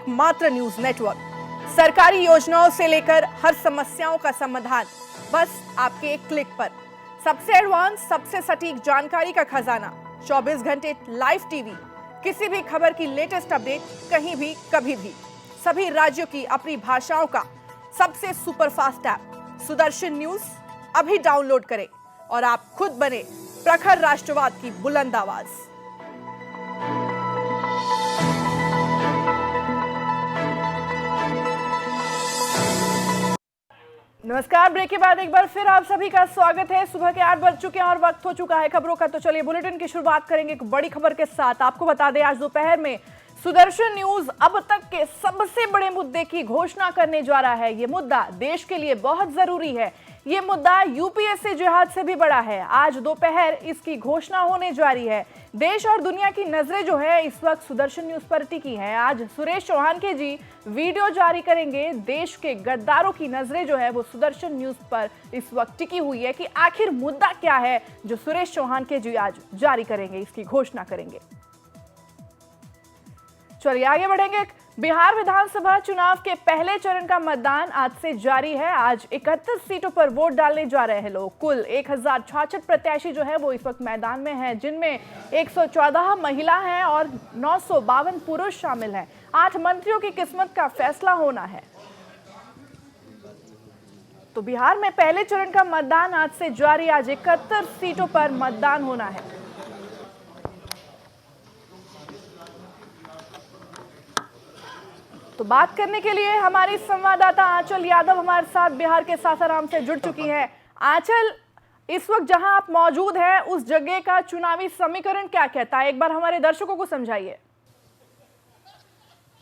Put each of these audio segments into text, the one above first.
एकमात्र news network. सरकारी योजनाओं से लेकर हर समस्याओं का समाधान बस आपके एक क्लिक पर। सबसे एडवांस, सबसे सटीक जानकारी का खजाना, 24 घंटे लाइव टीवी, किसी भी खबर की लेटेस्ट अपडेट कहीं भी कभी भी। सभी राज्यों की अपनी भाषाओं का सबसे सुपरफास्ट ऐप सुदर्शन न्यूज अभी डाउनलोड करें और आप खुद बने प्रखर राष्ट्रवाद की बुलंद आवाज। नमस्कार, ब्रेक के बाद एक बार फिर आप सभी का स्वागत है। सुबह के 8 बज चुके हैं और वक्त हो चुका है खबरों का। तो चलिए बुलेटिन की शुरुआत करेंगे एक बड़ी खबर के साथ। आपको बता दें, आज दोपहर में सुदर्शन न्यूज अब तक के सबसे बड़े मुद्दे की घोषणा करने जा रहा है। ये मुद्दा देश के लिए बहुत जरूरी है। ये मुद्दा यूपीएससी जिहाद से भी बड़ा है। आज दोपहर इसकी घोषणा होने जा रही है। देश और दुनिया की नजरें जो है इस वक्त सुदर्शन न्यूज पर टिकी हैं। आज सुरेश चौहान के जी वीडियो जारी करेंगे। देश के गद्दारों की नजरें जो है वो सुदर्शन न्यूज पर इस वक्त टिकी हुई है कि आखिर मुद्दा क्या है जो सुरेश चौहान के जी आज जारी करेंगे, इसकी घोषणा करेंगे। चलिए आगे बढ़ेंगे। बिहार विधानसभा चुनाव के पहले चरण का मतदान आज से जारी है। आज 31 सीटों पर वोट डालने जा रहे हैं लोग। कुल 1066 प्रत्याशी जो है वो इस वक्त मैदान में हैं, जिनमें 114 महिला हैं और 952 पुरुष शामिल हैं। 8 मंत्रियों की किस्मत का फैसला होना है। तो बिहार में पहले चरण का मतदान आज से जारी। आज 71 सीटों पर मतदान होना है। तो बात करने के लिए हमारी संवाददाता आंचल यादव हमारे साथ बिहार के सासाराम से जुड़ चुकी है। आंचल, इस वक्त जहां आप मौजूद हैं उस जगह का चुनावी समीकरण क्या कहता है, एक बार हमारे दर्शकों को समझाइए।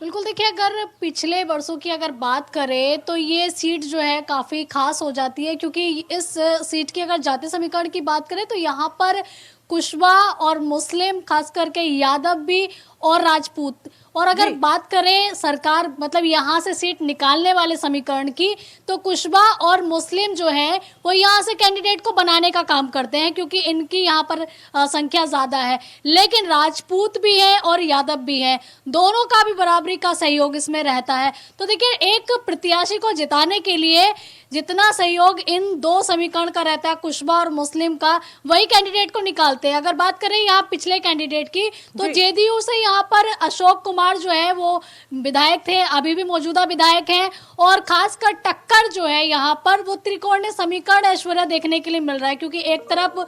बिल्कुल, देखिए, अगर पिछले वर्षों की अगर बात करें तो ये सीट जो है काफ़ी खास हो जाती है, क्योंकि इस सीट की अगर जातीय समीकरण की बात करें तो यहाँ पर कुशवा और मुस्लिम, खास करके यादव भी और राजपूत। और अगर बात करें सरकार मतलब यहाँ से सीट निकालने वाले समीकरण की, तो कुशवा और मुस्लिम जो है वो यहाँ से कैंडिडेट को बनाने का काम करते हैं, क्योंकि इनकी यहाँ पर संख्या ज़्यादा है। लेकिन राजपूत भी है और यादव भी है, दोनों का भी बराबरी का सहयोग इसमें रहता है। तो देखिए, एक प्रत्याशी को जिताने के लिए जितना सहयोग इन दो समीकरण का रहता है, कुशवा और मुस्लिम का, वही कैंडिडेट को निकालते हैं। अगर बात करें यहाँ पिछले कैंडिडेट की, तो जेडीयू से यहाँ पर अशोक कुमार जो है वो विधायक थे, अभी भी मौजूदा विधायक हैं। और खासकर टक्कर जो है यहाँ पर वो त्रिकोणीय समीकरण ऐश्वर्या देखने के लिए मिल रहा है, क्योंकि एक तरफ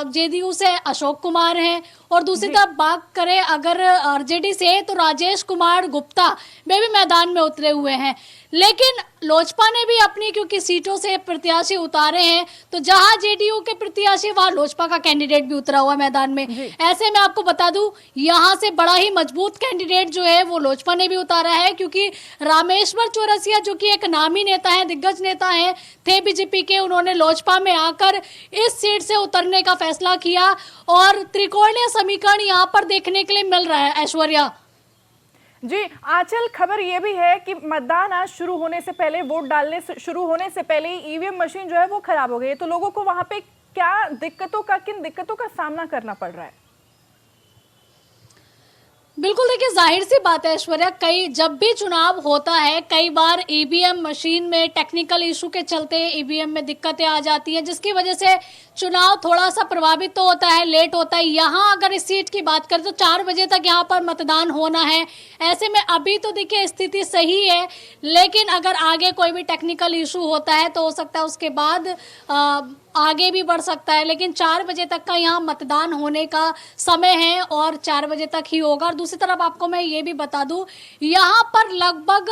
जेडीयू से अशोक कुमार हैं और दूसरी तरफ बात करें अगर आरजेडी से तो राजेश कुमार गुप्ता वे भी मैदान में उतरे हुए हैं। लेकिन लोजपा ने भी अपनी क्योंकि सीटों से प्रत्याशी उतारे हैं, तो जहां जेडीयू के प्रत्याशी वहां लोजपा का कैंडिडेट भी उतरा हुआ मैदान में। ऐसे में आपको बता दूं, यहां से बड़ा ही मजबूत कैंडिडेट जो है वो लोजपा ने भी उतारा है, क्योंकि रामेश्वर चौरसिया जो कि एक नामी नेता है, दिग्गज नेता है, थे बीजेपी के, उन्होंने लोजपा में आकर इस सीट से उतरने का फैसला किया और त्रिकोणीय समीकरण यहाँ पर देखने के लिए मिल रहा है। ऐश्वर्या जी, आंचल, खबर ये भी है कि मतदान आज शुरू होने से पहले, वोट डालने शुरू होने से पहले ही ईवीएम मशीन जो है वो खराब हो गई है। तो लोगों को वहां पे किन दिक्कतों का सामना करना पड़ रहा है? बिल्कुल, देखिए, जाहिर सी बात है ऐश्वर्या, जब भी चुनाव होता है कई बार ईवीएम मशीन में टेक्निकल इशू के चलते ईवीएम में दिक्कतें आ जाती हैं, जिसकी वजह से चुनाव थोड़ा सा प्रभावित तो होता है, लेट होता है। यहाँ अगर इस सीट की बात करें तो 4 बजे तक यहाँ पर मतदान होना है। ऐसे में अभी तो देखिए स्थिति सही है, लेकिन अगर आगे कोई भी टेक्निकल इशू होता है तो हो सकता है उसके बाद आगे भी बढ़ सकता है। लेकिन 4 बजे तक का यहाँ मतदान होने का समय है और 4 बजे तक ही होगा। और दूसरी तरफ आपको मैं ये भी बता दूं, यहाँ पर लगभग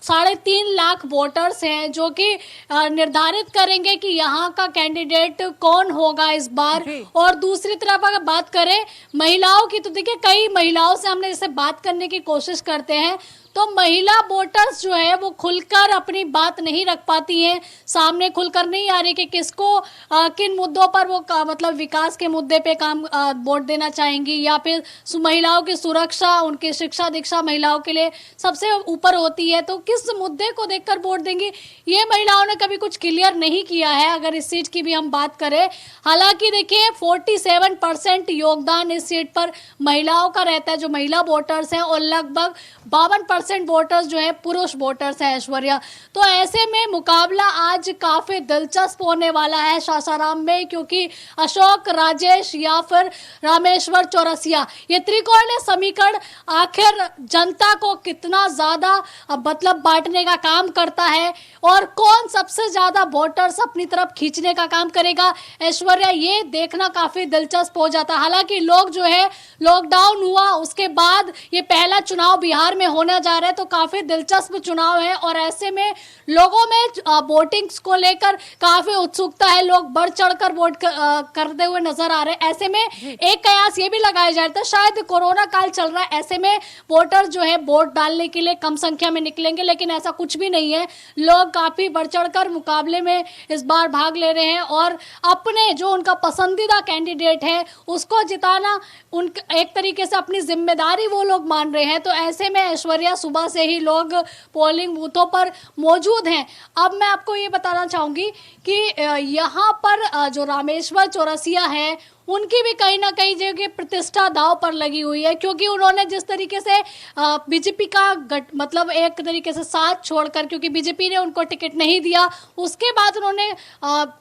3.5 लाख वोटर्स हैं जो कि निर्धारित करेंगे कि यहाँ का कैंडिडेट कौन होगा इस बार। और दूसरी तरफ अगर बात करें महिलाओं की, तो देखिए कई महिलाओं से हमने जैसे बात करने की कोशिश करते हैं तो महिला वोटर्स जो है वो खुलकर अपनी बात नहीं रख पाती हैं, सामने खुलकर नहीं आ रही कि किसको किन मुद्दों पर वो मतलब विकास के मुद्दे पे काम वोट देना चाहेंगी, या फिर महिलाओं की सुरक्षा, उनकी शिक्षा दीक्षा महिलाओं के लिए सबसे ऊपर होती है, तो किस मुद्दे को देखकर वोट देंगी, ये महिलाओं ने कभी कुछ क्लियर नहीं किया है। अगर इस सीट की भी हम बात करें, हालांकि देखिए 47% योगदान इस सीट पर महिलाओं का रहता है, जो महिला वोटर्स हैं, और लगभग 52% वोटर्स जो है पुरुष वोटर्स हैं ऐश्वर्या। तो ऐसे में मुकाबला आज काफी दिलचस्प होने वाला है सासाराम में, क्योंकि अशोक राजेश या फिर रामेश्वर चौरसिया, ये त्रिकोणीय समीकरण आखिर जनता को कितना ज्यादा मतलब बांटने का काम करता है और कौन सबसे ज्यादा वोटर्स अपनी तरफ खींचने का काम करेगा ऐश्वर्या, ये देखना काफी दिलचस्प हो जाता है। हालांकि लोग जो है, लॉकडाउन हुआ उसके बाद ये पहला चुनाव बिहार में होने जा रहा है, तो काफी दिलचस्प चुनाव है और ऐसे में लोगों में वोटिंग को लेकर काफी उत्सुकता है, लोग बढ़ चढ़कर वोट करते हुए नजर आ रहे हैं। ऐसे में एक कयास ये भी लगाया जा रहा था, शायद कोरोना काल चल रहा है, ऐसे में वोटर जो है वोट डालने के लिए कम संख्या में निकलेंगे, लेकिन ऐसा कुछ भी नहीं है। लोग काफी बढ़ चढ़कर मुकाबले में इस बार भाग ले रहे हैं और अपने जो उनका पसंदीदा कैंडिडेट है उसको जिताना उन एक तरीके से अपनी जिम्मेदारी वो लोग मान रहे हैं। तो ऐसे में ऐश्वर्या सुबह से ही लोग पोलिंग बूथों पर मौजूद हैं। अब मैं आपको ये बताना चाहूंगी कि यहाँ पर जो रामेश्वर चौरसिया है, उनकी भी कहीं ना कहीं जगह प्रतिष्ठा दांव पर लगी हुई है, क्योंकि उन्होंने जिस तरीके से बीजेपी का मतलब एक तरीके से साथ छोड़कर, क्योंकि बीजेपी ने उनको टिकट नहीं दिया, उसके बाद उन्होंने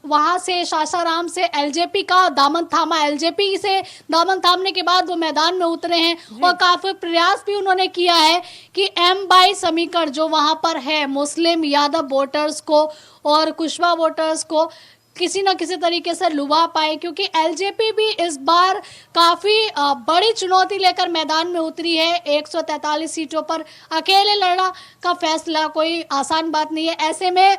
वहां से सासाराम से एलजेपी का दामन थामा, एलजेपी से दामन थामने के बाद वो मैदान में उतरे हैं और काफी प्रयास भी उन्होंने किया है कि M22 समीकरण जो वहां पर है, मुस्लिम यादव वोटर्स को और कुशवा वोटर्स को किसी न किसी तरीके से लुभा पाए, क्योंकि एलजेपी भी इस बार काफी बड़ी चुनौती लेकर मैदान में उतरी है। 143 सीटों पर अकेले लड़ना का फैसला कोई आसान बात नहीं है। ऐसे में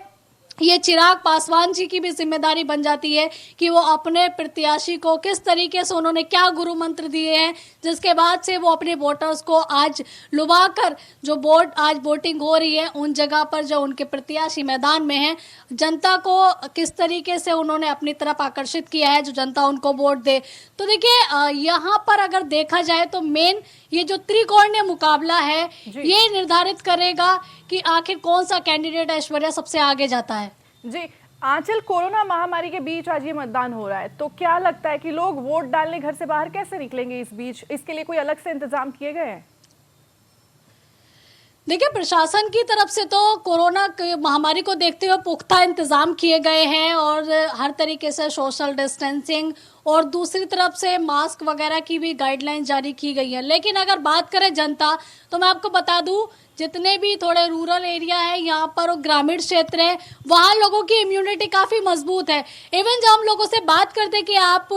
ये चिराग पासवान जी की भी जिम्मेदारी बन जाती है कि वो अपने प्रत्याशी को किस तरीके से, उन्होंने क्या गुरु मंत्र दिए हैं, जिसके बाद से वो अपने वोटर्स को आज लुभाकर जो आज वोटिंग हो रही है उन जगह पर जो उनके प्रत्याशी मैदान में हैं, जनता को किस तरीके से उन्होंने अपनी तरफ आकर्षित किया है, जो जनता उनको वोट दे। तो देखिए यहाँ पर अगर देखा जाए तो मेन ये जो त्रिकोणीय मुकाबला है ये निर्धारित करेगा कि आखिर कौन सा कैंडिडेट ऐश्वर्या सबसे आगे जाता है। जी आंचल, कोरोना महामारी के बीच आज ये मतदान हो रहा है, तो क्या लगता है कि लोग वोट डालने घर से बाहर कैसे निकलेंगे इस बीच? इसके लिए कोई अलग से इंतजाम किए गए हैं? देखिए, प्रशासन की तरफ से तो कोरोना महामारी को देखते हुए पुख्ता इंतजाम किए गए हैं और हर तरीके से सोशल डिस्टेंसिंग और दूसरी तरफ से मास्क वगैरह की भी गाइडलाइन जारी की गई है। लेकिन अगर बात करें जनता, तो मैं आपको बता दूं, जितने भी थोड़े रूरल एरिया है यहाँ पर और ग्रामीण क्षेत्र है, वहाँ लोगों की इम्यूनिटी काफ़ी मजबूत है। इवन जब हम लोगों से बात करते हैं कि आप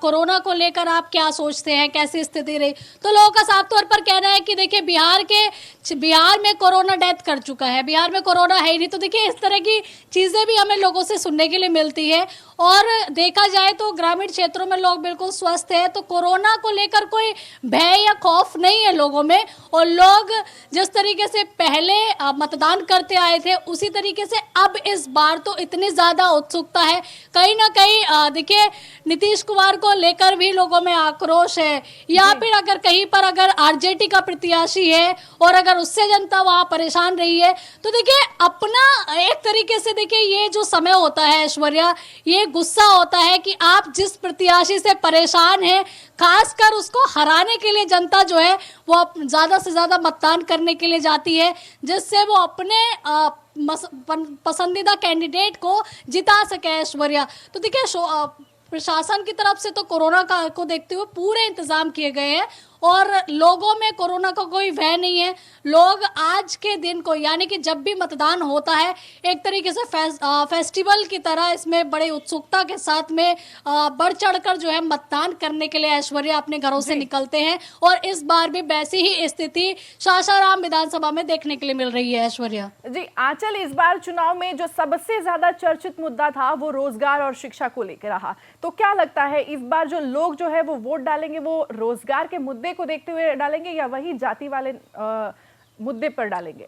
कोरोना को लेकर आप क्या सोचते हैं, कैसी स्थिति रही, तो लोगों का साफ तौर पर कहना है कि देखिए बिहार में कोरोना डेथ कर चुका है, बिहार में कोरोना है ही नहीं। तो देखिए इस तरह की चीज़ें भी हमें लोगों से सुनने के लिए मिलती है और देखा जाए तो ग्रामीण क्षेत्रों में लोग बिल्कुल स्वस्थ है, तो कोरोना को लेकर कोई भय या खौफ नहीं है लोगों में। और लोग जिस तरीके से पहले मतदान करते आए थे उसी तरीके से अब इस बार तो इतनी ज्यादा उत्सुकता है, कहीं ना कहीं देखिए नीतीश कुमार को लेकर भी लोगों में आक्रोश है, या फिर अगर कहीं पर अगर आरजेडी का प्रत्याशी है और अगर उससे जनता वहां परेशान रही है, तो देखिए अपना एक तरीके से देखिए ये जो समय होता है ऐश्वर्या, ये गुस्सा होता है कि आप जिस प्रत्याशी से परेशान हैं, खासकर उसको हराने के लिए जनता जो है वो ज्यादा से ज्यादा मतदान करने के लिए जाती है, जिससे वो अपने पसंदीदा कैंडिडेट को जिता सके ऐश्वर्या। तो देखिए प्रशासन की तरफ से तो कोरोना को देखते हुए पूरे इंतजाम किए गए हैं और लोगों में कोरोना का कोई भय नहीं है। लोग आज के दिन को, यानी कि जब भी मतदान होता है, एक तरीके से फेस्टिवल की तरह इसमें बड़े उत्सुकता के साथ में बढ़ चढ़कर जो है मतदान करने के लिए ऐश्वर्या अपने घरों से निकलते हैं और इस बार भी वैसी ही स्थिति सासाराम विधानसभा में देखने के लिए मिल रही है ऐश्वर्या। जी आंचल, इस बार चुनाव में जो सबसे ज्यादा चर्चित मुद्दा था वो रोजगार और शिक्षा को लेकर रहा, तो क्या लगता है इस बार जो लोग जो है वो वोट डालेंगे वो रोजगार के मुद्दे को देखते हुए डालेंगे या वही जाति वाले मुद्दे पर डालेंगे।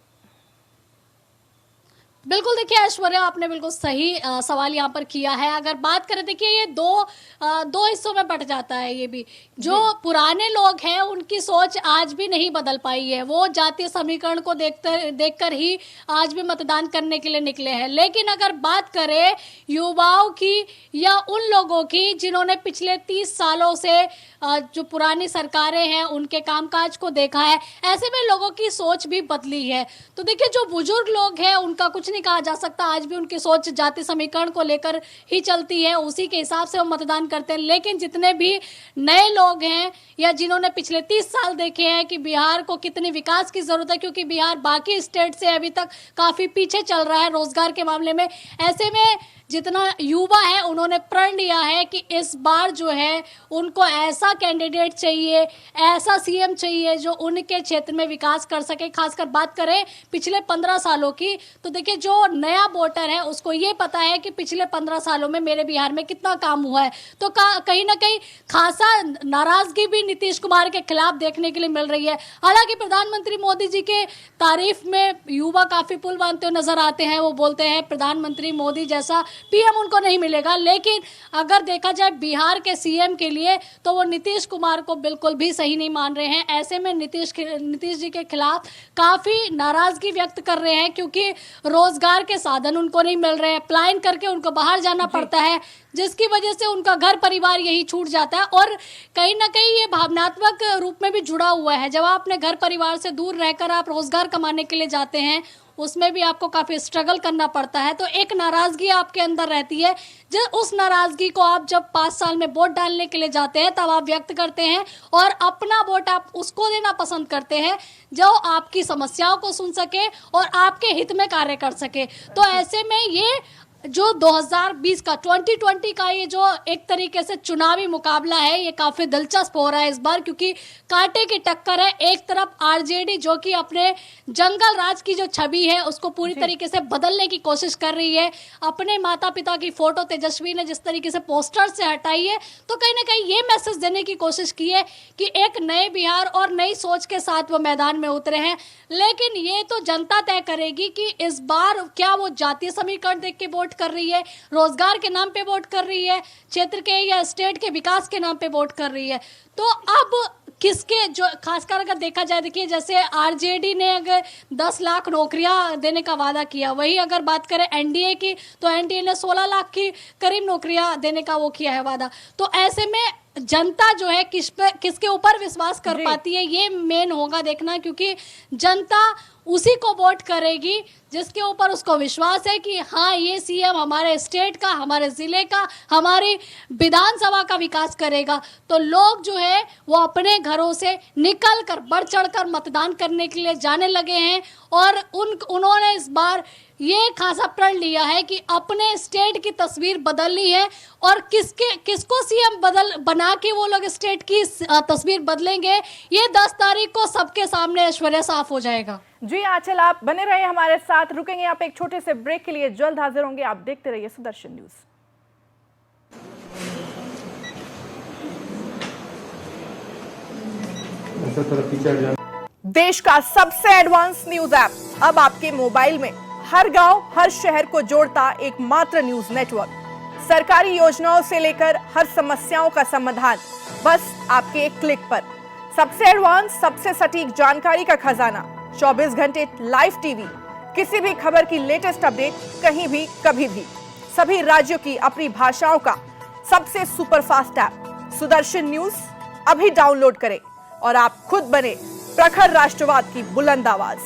बिल्कुल, देखिए ऐश्वर्या, आपने बिल्कुल सही सवाल यहाँ पर किया है। अगर बात करें, देखिए ये दो हिस्सों में बट जाता है। ये भी जो पुराने लोग हैं उनकी सोच आज भी नहीं बदल पाई है। वो जातीय समीकरण को देखकर ही आज भी मतदान करने के लिए निकले हैं। लेकिन अगर बात करें युवाओं की या उन लोगों की जिन्होंने पिछले 30 सालों से जो पुरानी सरकारें हैं उनके कामकाज को देखा है, ऐसे में लोगों की सोच भी बदली है। तो देखिए जो बुजुर्ग लोग हैं उनका कुछ नहीं कहा जा सकता, आज भी उनकी सोच जाति समीकरण को लेकर ही चलती है, उसी के हिसाब से वो मतदान करते हैं। लेकिन जितने भी नए लोग हैं या जिन्होंने पिछले 30 साल देखे हैं कि बिहार को कितने विकास की जरूरत है, क्योंकि बिहार बाकी स्टेट से अभी तक काफी पीछे चल रहा है रोजगार के मामले में, ऐसे में जितना युवा है उन्होंने प्रण लिया है कि इस बार जो है उनको ऐसा कैंडिडेट चाहिए, ऐसा सीएम चाहिए जो उनके क्षेत्र में विकास कर सके। खासकर बात करें पिछले 15 सालों की, तो देखिए जो नया वोटर है उसको ये पता है कि पिछले 15 सालों में मेरे बिहार में कितना काम हुआ है। तो कहीं ना कहीं खासा नाराजगी भी नीतीश कुमार के खिलाफ देखने के लिए मिल रही है। हालांकि प्रधानमंत्री मोदी जी के तारीफ में युवा काफी पुल बांधते हुए नजर आते हैं। वो बोलते हैं प्रधानमंत्री मोदी जैसा पीएम उनको नहीं मिलेगा। लेकिन अगर देखा जाए बिहार के सीएम के लिए तो वो नीतीश कुमार को बिल्कुल भी सही नहीं मान रहे हैं। ऐसे में नीतीश जी के खिलाफ काफी नाराजगी व्यक्त कर रहे हैं, क्योंकि रोजगार के साधन उनको नहीं मिल रहे हैं, पलायन करके उनको बाहर जाना पड़ता है, जिसकी वजह से उनका घर परिवार यही छूट जाता है। और कहीं ना कहीं ये भावनात्मक रूप में भी जुड़ा हुआ है। जब आप अपने घर परिवार से दूर रहकर आप रोजगार कमाने के लिए जाते हैं, उसमें भी आपको काफी स्ट्रगल करना पड़ता है, तो एक नाराजगी आपके अंदर रहती है। जब उस नाराजगी को आप जब 5 साल में वोट डालने के लिए जाते हैं तब आप व्यक्त करते हैं और अपना वोट आप उसको देना पसंद करते हैं जो आपकी समस्याओं को सुन सके और आपके हित में कार्य कर सके। तो ऐसे में ये जो 2020 का 2020 का ये जो एक तरीके से चुनावी मुकाबला है, ये काफी दिलचस्प हो रहा है इस बार, क्योंकि कांटे की टक्कर है। एक तरफ आरजेडी जो कि अपने जंगल राज की जो छवि है उसको पूरी तरीके से बदलने की कोशिश कर रही है। अपने माता पिता की फोटो तेजस्वी ने जिस तरीके से पोस्टर से हटाई है, तो कहीं ना कहीं ये मैसेज देने की कोशिश की है कि एक नए बिहार और नई सोच के साथ वो मैदान में उतरे हैं। लेकिन ये तो जनता तय करेगी कि इस बार क्या वो जातीय समीकरण देख के वोट कर रही है, रोजगार के नाम पे वोट कर रही है, क्षेत्र के या स्टेट के विकास के नाम पे वोट कर रही है। तो अब किसके जो खासकर अगर देखा जाए, देखिए जैसे आरजेडी ने अगर 10 लाख नौकरियां देने का वादा किया, वही अगर बात करें एनडीए की तो एनडीए ने 16 लाख की करीब नौकरियां देने का वो किया है वादा। तो ऐसे में जनता जो है किसके ऊपर विश्वास कर पाती है, ये मेन होगा देखना, क्योंकि जनता उसी को वोट करेगी जिसके ऊपर उसको विश्वास है कि हाँ ये सीएम हमारे स्टेट का, हमारे जिले का, हमारी विधानसभा का विकास करेगा। तो लोग जो है वो अपने घरों से निकल कर बढ़ चढ़ कर मतदान करने के लिए जाने लगे हैं और उन्होंने इस बार ये खासा प्रण लिया है कि अपने स्टेट की तस्वीर बदल ली है और किसको सीएम बना के वो लोग स्टेट की तस्वीर बदलेंगे, ये 10 तारीख को सबके सामने ऐश्वर्या साफ हो जाएगा। जी आंचल, आप बने रहे हमारे साथ, रुकेंगे आप एक छोटे से ब्रेक के लिए, जल्द हाजिर होंगे। आप देखते रहिए सुदर्शन न्यूज। देश का सबसे एडवांस न्यूज ऐप अब आपके मोबाइल में, हर गांव हर शहर को जोड़ता एकमात्र न्यूज नेटवर्क। सरकारी योजनाओं से लेकर हर समस्याओं का समाधान बस आपके एक क्लिक पर। सबसे एडवांस, सबसे सटीक जानकारी का खजाना, 24 घंटे लाइव टीवी, किसी भी खबर की लेटेस्ट अपडेट कहीं भी कभी भी, सभी राज्यों की अपनी भाषाओं का सबसे सुपरफास्ट ऐप सुदर्शन न्यूज अभी डाउनलोड करें और आप खुद बने प्रखर राष्ट्रवाद की बुलंद आवाज।